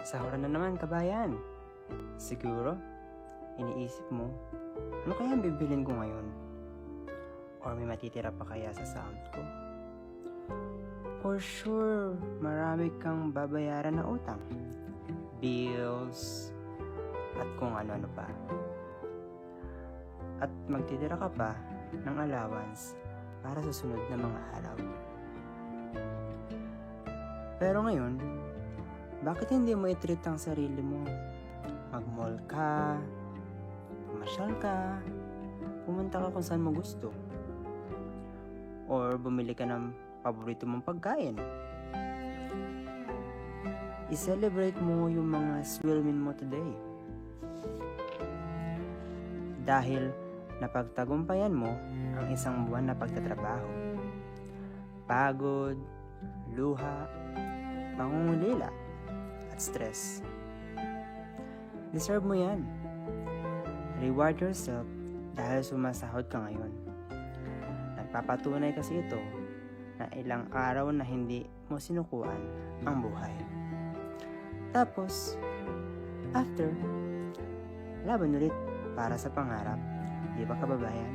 Sahuran na naman, kabayan. Siguro, iniisip mo, ano kaya ang bibilin ko ngayon? Or may matitira pa kaya sa sahod ko? For sure, marami kang babayaran na utang, bills, at kung ano-ano pa. At magtitira ka pa ng allowance para sa sunod na mga araw. Pero ngayon, bakit hindi mo i-treat ang sarili mo? Mag-mall ka, pumasyal ka, pumunta ka kung saan mo gusto. Or bumili ka ng paborito mong pagkain. I-celebrate mo yung mga swell win mo today. Dahil napagtagumpayan mo ang isang buwan na pagtatrabaho. Pagod, luha, pangungulila, at stress. Deserve mo yan. Reward yourself dahil sumasahod ka ngayon. Nagpapatunay kasi ito na ilang araw na hindi mo sinukuan ang buhay. Tapos, after, laban ulit para sa pangarap. Di ba, kababayan?